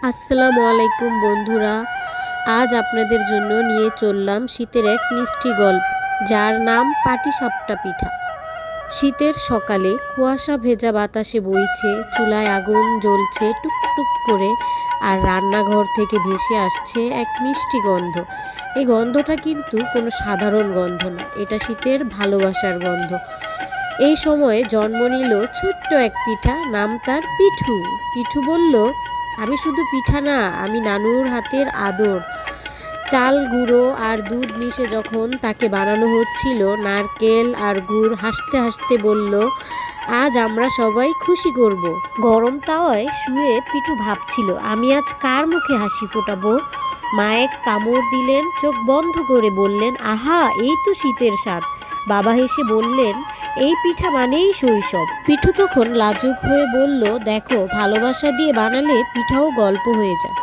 আসসালামু আলাইকুম বন্ধুরা। আজ আপনাদের জন্য নিয়ে চললাম শীতের এক মিষ্টি গল্প, যার নাম পাটিসাপটা পিঠা। শীতের সকালে কুয়াশা ভেজা বাতাসে বইছে, চুলায় আগুন জ্বলছে টুকটুক করে, আর রান্নাঘর থেকে ভেসে আসছে এক মিষ্টি গন্ধ। এই গন্ধটা কিন্তু কোনো সাধারণ গন্ধ না, এটা শীতের ভালোবাসার গন্ধ। এই সময়ে জন্ম নিল ছোট্ট এক পিঠা, নাম তার পিঠু। পিঠু বলল, আমি শুধু পিঠা না, আমি নানুর হাতের আদর। চাল গুঁড়ো আর দুধ মিশে যখন তাকে বানানো হচ্ছিল, নারকেল আর গুড় হাসতে হাসতে বলল, আজ আমরা সবাই খুশি করব। গরম তাওয়ায় শুয়ে পিঠু ভাবছিল, আমি আজ কার মুখে হাসি ফোটাবো। মা এক কামড় দিলেন, চোখ বন্ধ করে বললেন, আহা, এই তো শীতের স্বাদ। বাবা হেসে বললেন, এই পিঠা মানেই শৈশব। পিঠু তখন লাজুক হয়ে বলল, দেখো, ভালোবাসা দিয়ে বানালে পিঠাও গল্প হয়ে যায়।